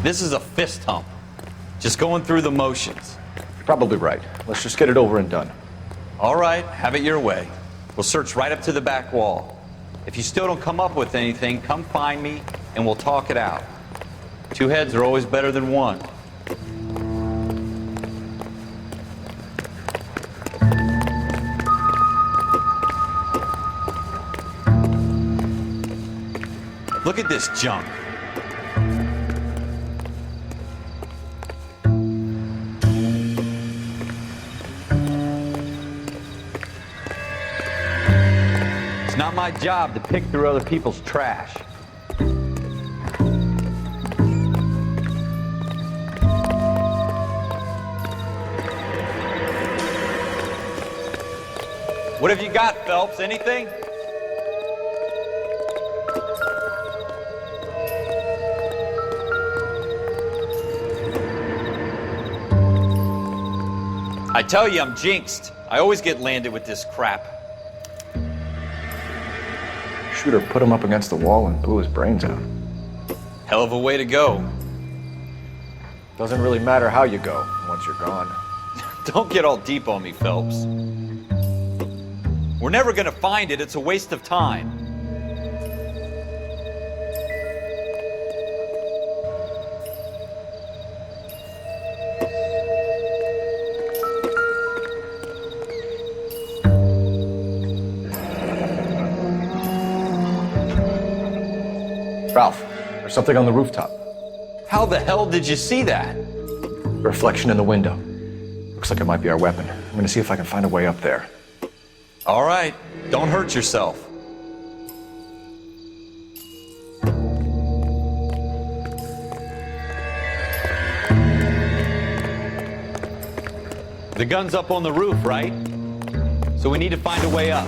This is a fist hump. Just going through the motions. You're probably right. Let's just get it over and done. All right, have it your way. We'll search right up to the back wall. If you still don't come up with anything, come find me and we'll talk it out. Two heads are always better than one. Look at this junk. It's not my job to pick through other people's trash. What have you got, Phelps? Anything? I tell you, I'm jinxed. I always get landed with this crap. Shooter put him up against the wall and blew his brains out. Hell of a way to go. Doesn't really matter how you go once you're gone. Don't get all deep on me, Phelps. We're never gonna find it. It's a waste of time. Ralph, there's something on the rooftop. How the hell did you see that? Reflection in the window. Looks like it might be our weapon. I'm gonna see if I can find a way up there. All right, don't hurt yourself. The gun's up on the roof, right? So we need to find a way up.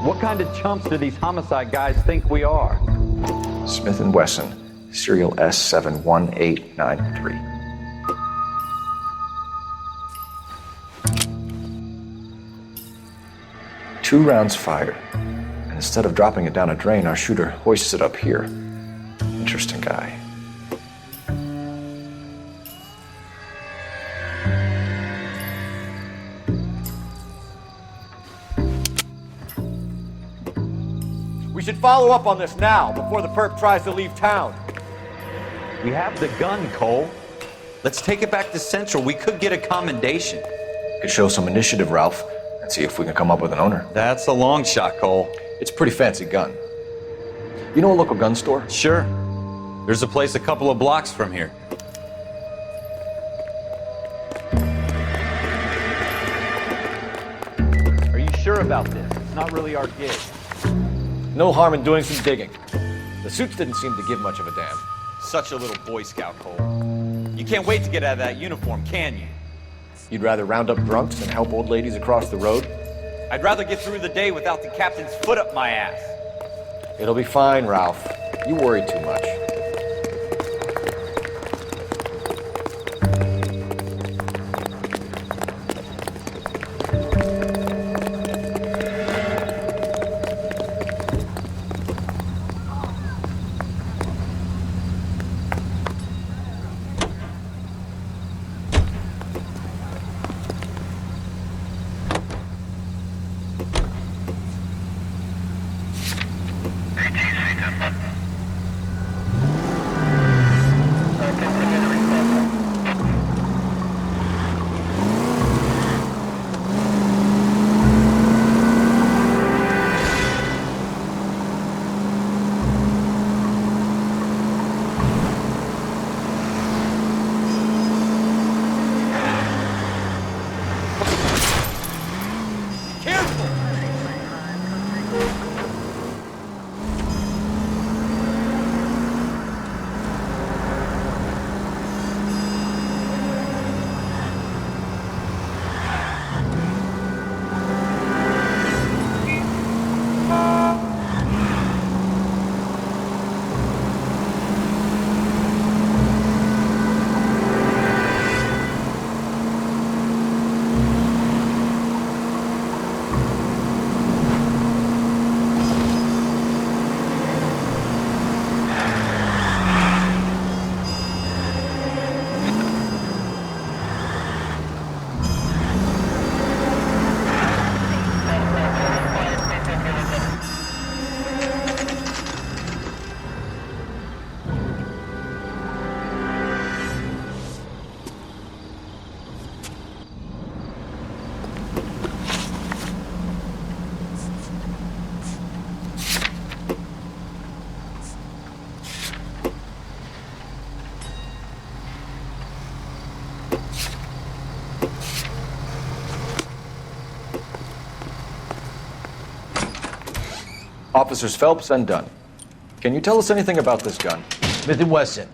What kind of chumps do these homicide guys think we are? Smith & Wesson, serial S71893. Two rounds fired, and instead of dropping it down a drain, our shooter hoists it up here. Interesting guy. We should follow up on this now, before the perp tries to leave town. We have the gun, Cole. Let's take it back to Central. We could get a commendation. Could show some initiative, Ralph, and see if we can come up with an owner. That's a long shot, Cole. It's a pretty fancy gun. You know a local gun store? Sure. There's a place a couple of blocks from here. Are you sure about this? It's not really our gig. No harm in doing some digging. The suits didn't seem to give much of a damn. Such a little Boy Scout, Cole. You can't wait to get out of that uniform, can you? You'd rather round up drunks than help old ladies across the road? I'd rather get through the day without the captain's foot up my ass. It'll be fine, Ralph. You worry too much. Officers Phelps and Dunn. Can you tell us anything about this gun? Smith & Wesson,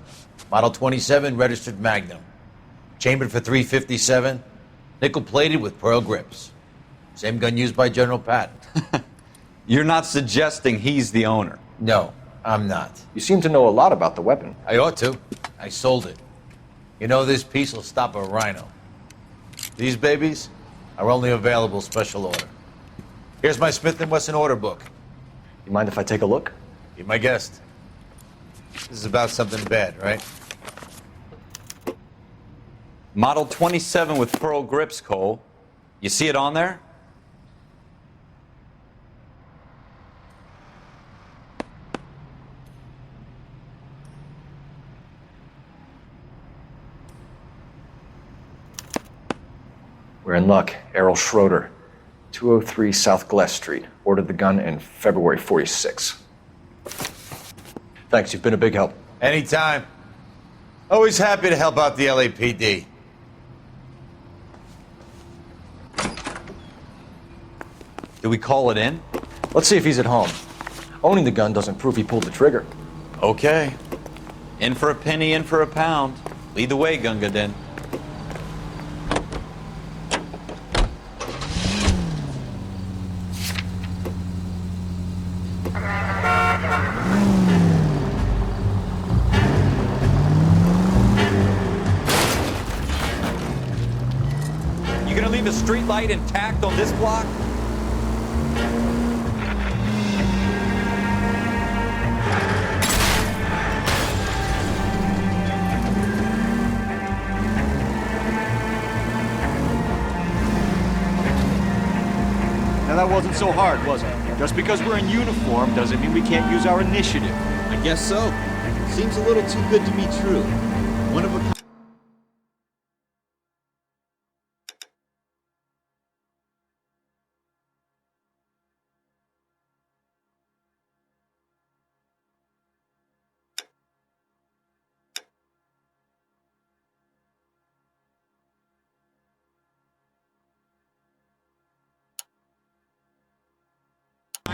Model 27, registered Magnum. Chambered for .357, nickel-plated with pearl grips. Same gun used by General Patton. You're not suggesting he's the owner? No, I'm not. You seem to know a lot about the weapon. I ought to. I sold it. You know, this piece will stop a rhino. These babies are only available special order. Here's my Smith & Wesson order book. You mind if I take a look? Be my guest. This is about something bad, right? Model 27 with pearl grips, Cole. You see it on there? We're in luck. Errol Schroeder, 203 South Glass Street. Ordered the gun in February '46. Thanks, you've been a big help. Anytime. Always happy to help out the LAPD. Do we call it in? Let's see if he's at home. Owning the gun doesn't prove he pulled the trigger. Okay. In for a penny, in for a pound. Lead the way, Gunga Din. You gonna leave the street light intact on this block? Now that wasn't so hard, was it? Just because we're in uniform doesn't mean we can't use our initiative. I guess so. Seems a little too good to be true. One of a kind.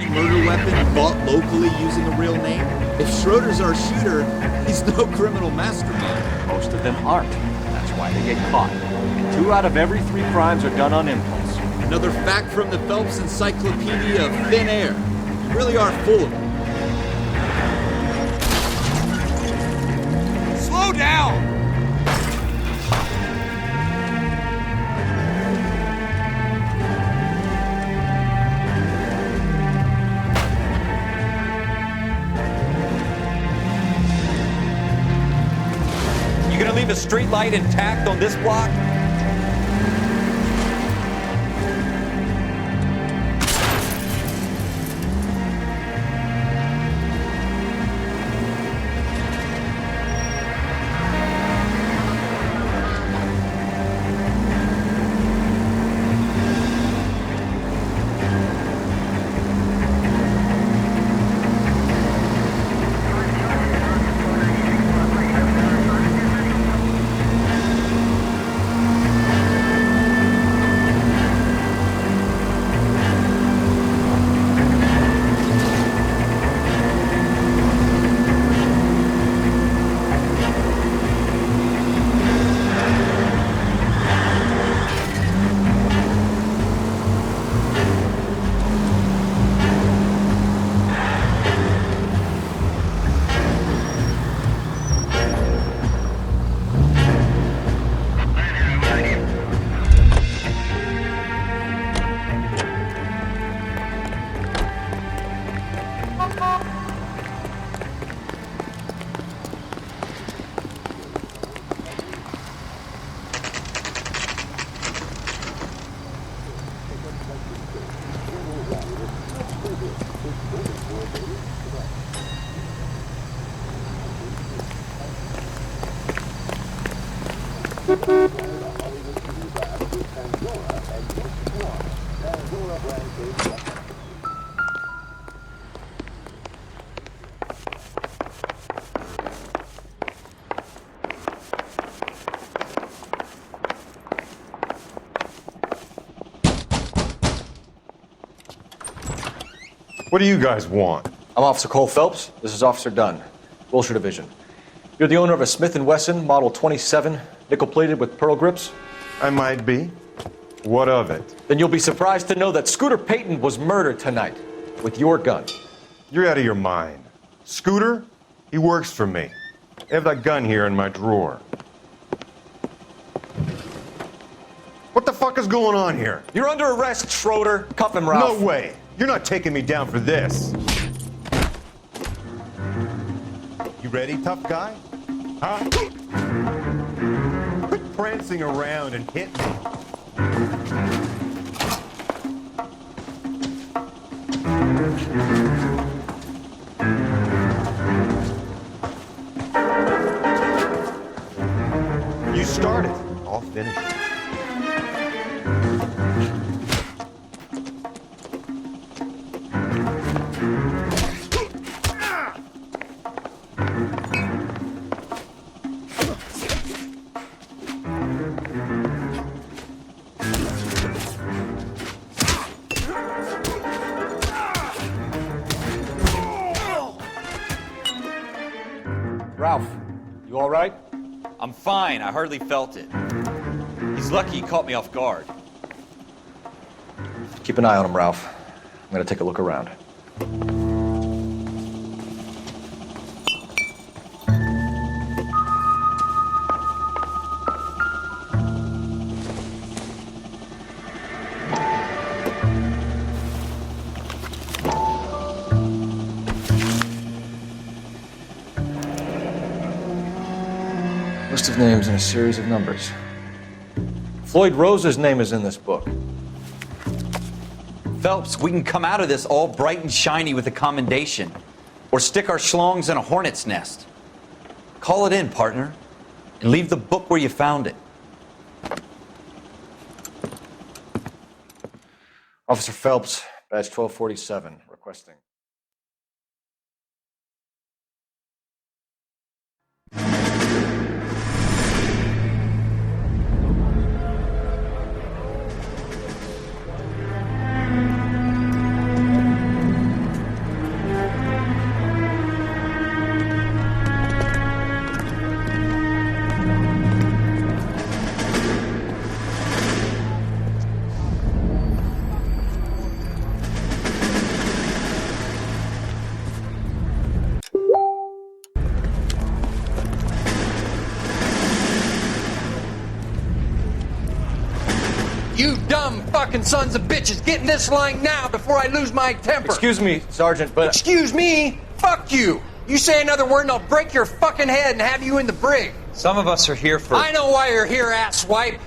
Murder weapon bought locally using a real name? If Schroeder's our shooter, he's no criminal mastermind. Most of them aren't. That's why they get caught. And 2 out of every 3 crimes are done on impulse. Another fact from the Phelps Encyclopedia of Thin Air. You really are full of it. Slow down! You gonna leave a street light intact on this block? What do you guys want? I'm Officer Cole Phelps. This is Officer Dunn, Wilshire Division. You're the owner of a Smith & Wesson Model 27, nickel-plated with pearl grips? I might be. What of it? Then you'll be surprised to know that Scooter Payton was murdered tonight with your gun. You're out of your mind. Scooter? He works for me. I have that gun here in my drawer. What the fuck is going on here? You're under arrest, Schroeder. Cuff him, Ralph. No way. You're not taking me down for this. You ready, tough guy? Huh? Quit prancing around and hit me. You started. I'll finish it. Ralph, you all right? I'm fine. I hardly felt it. He's lucky he caught me off guard. Keep an eye on him, Ralph. I'm gonna take a look around. List of names and a series of numbers. Floyd Rose's name is in this book. Phelps, we can come out of this all bright and shiny with a commendation, or stick our schlongs in a hornet's nest. Call it in, partner, and leave the book where you found it. Officer Phelps, badge 1247, requesting. You dumb fucking sons of bitches, get in this line now before I lose my temper. Excuse me, Sergeant, but... Excuse me? Fuck you. You say another word and I'll break your fucking head and have you in the brig. Some of us are here for... I know why you're here, asswipe.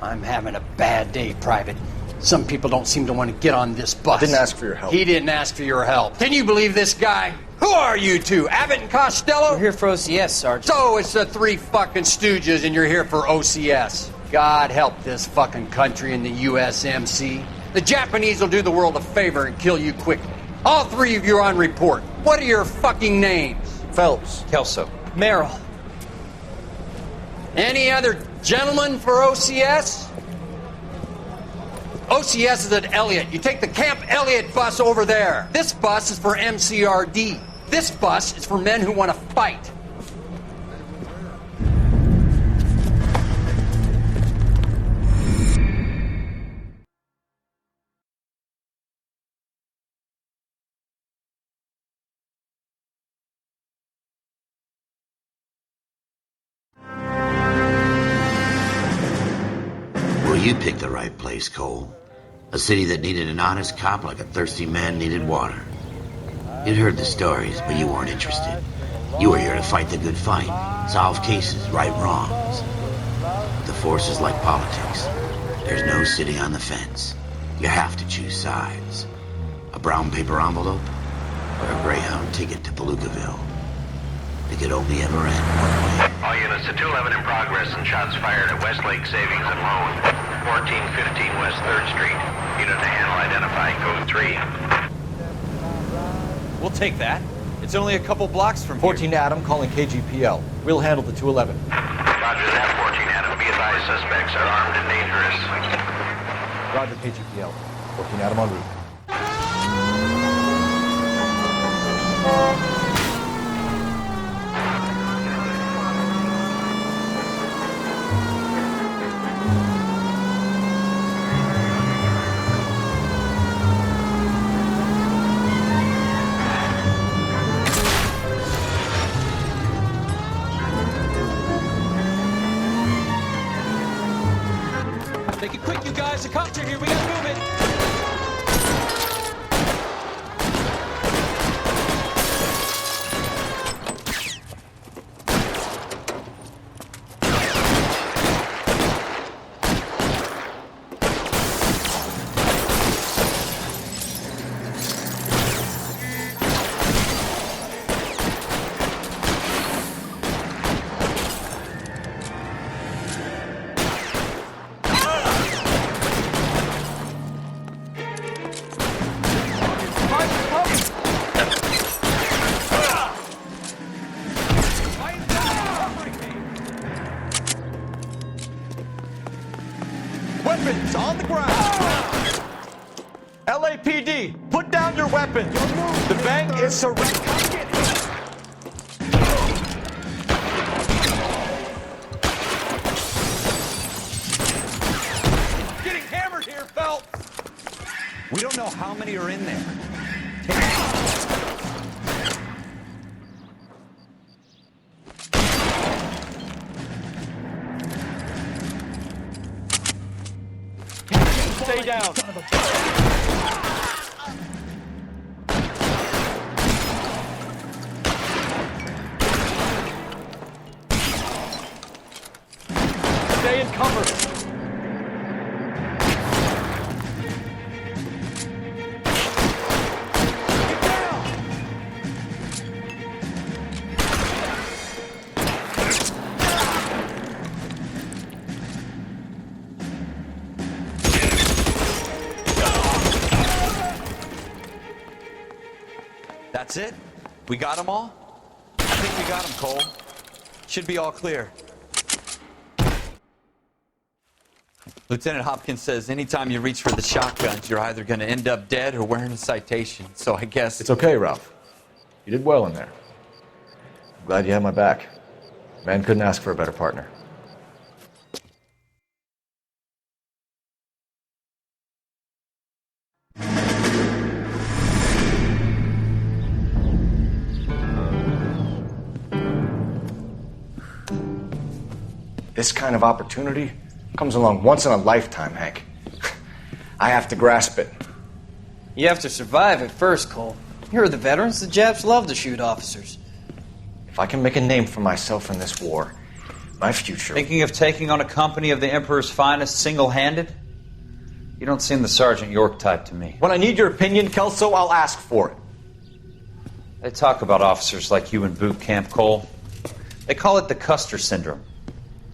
I'm having a bad day, Private. Some people don't seem to want to get on this bus. I didn't ask for your help. He didn't ask for your help. Can you believe this guy? Who are you two? Abbott and Costello? We're here for OCS, Sergeant. So it's the three fucking stooges and you're here for OCS. God help this fucking country and the USMC. The Japanese will do the world a favor and kill you quickly. All three of you are on report. What are your fucking names? Phelps. Kelso. Merrill. Any other gentlemen for OCS? OCS is at Elliott. You take the Camp Elliott bus over there. This bus is for MCRD. This bus is for men who want to fight. Well, you picked the right place, Cole. A city that needed an honest cop like a thirsty man needed water. You'd heard the stories, but you weren't interested. You were here to fight the good fight, solve cases, right wrongs. But the force is like politics. There's no sitting on the fence. You have to choose sides. A brown paper envelope or a Greyhound ticket to Palookaville. It could only ever end one way. All units to 211 in progress and shots fired at Westlake Savings and Loan, 1415 West 3rd Street. Unit to handle identify code 3. We'll take that. It's only a couple blocks from 14 here. Adam calling KGPL. We'll handle the 211. Roger that, 14 Adam. Be advised, suspects are armed and dangerous. Roger KGPL. 14 Adam en route. Make it quick, you guys. The cops are here. We gotta move it. Weapons on the ground! LAPD, put down your weapons! The bank is surrounded. Getting hammered here, Phelps! We don't know how many are in there. Stay down. Stay in cover. Get down. That's it? We got them all? I think we got them, Cole. Should be all clear. Lieutenant Hopkins says anytime you reach for the shotguns, you're either going to end up dead or wearing a citation. So I guess... It's okay, Ralph. You did well in there. I'm glad you had my back. Man couldn't ask for a better partner. This kind of opportunity comes along once in a lifetime, Hank. I have to grasp it. You have to survive it first, Cole. You're the veterans. The Japs love to shoot officers. If I can make a name for myself in this war, my future... Thinking of taking on a company of the Emperor's finest single-handed? You don't seem the Sergeant York type to me. When I need your opinion, Kelso, I'll ask for it. They talk about officers like you in boot camp, Cole. They call it the Custer Syndrome.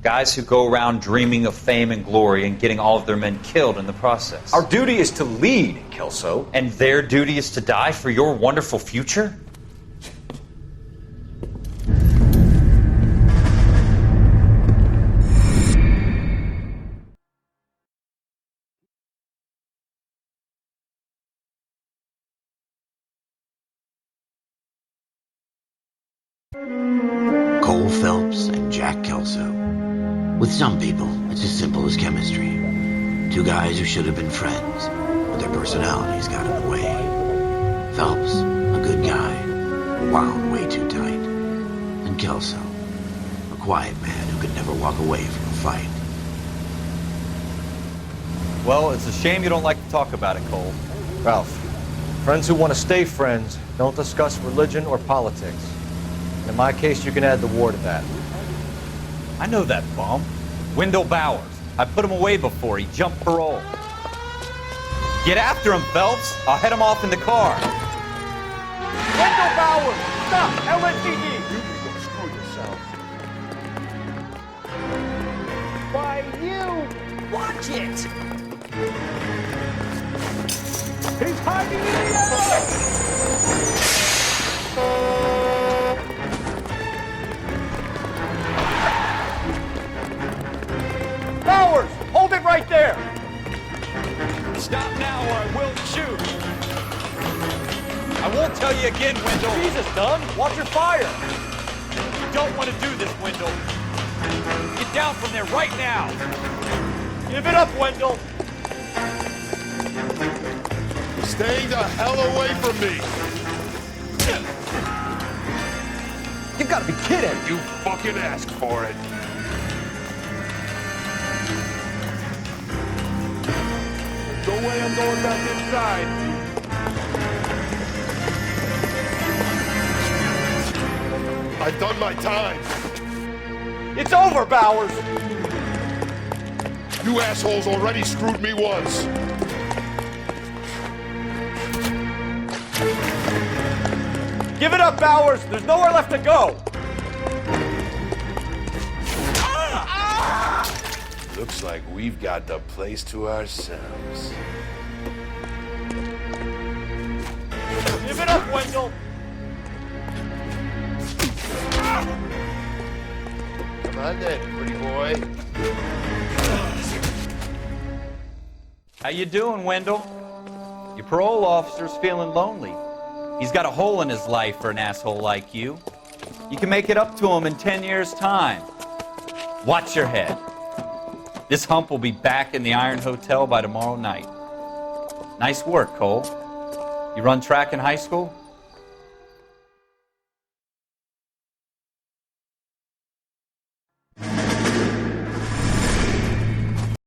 Guys who go around dreaming of fame and glory and getting all of their men killed in the process. Our duty is to lead, Kelso. And their duty is to die for your wonderful future? Cole Phelps and Jack Kelso. With some people, it's as simple as chemistry. Two guys who should have been friends, but their personalities got in the way. Phelps, a good guy, wound way too tight. And Kelso, a quiet man who could never walk away from a fight. Well, it's a shame you don't like to talk about it, Cole. Ralph, friends who want to stay friends don't discuss religion or politics. And in my case, you can add the war to that. I know that bum. Wendell Bowers. I put him away before. He jumped parole. Get after him, Phelps. I'll head him off in the car. Wendell Bowers! Stop! LSPD! You can go screw yourself. Why, you! Watch it! He's hiding in the alley! Bowers! Hold it right there! Stop now or I will shoot! I won't tell you again, Wendell. Jesus, Dunn, watch your fire. You don't want to do this, Wendell. Get down from there right now. Give it up, Wendell. Stay the hell away from me! You gotta be kidding. You fucking asked for it. No way I'm going back inside. I've done my time. It's over, Bowers. You assholes already screwed me once. Give it up, Bowers. There's nowhere left to go. Looks like we've got the place to ourselves. Give it up, Wendell. Come on then, pretty boy. How you doing, Wendell? Your parole officer's feeling lonely. He's got a hole in his life for an asshole like you. You can make it up to him in 10 years' time. Watch your head. This hump will be back in the Iron Hotel by tomorrow night. Nice work, Cole. You run track in high school?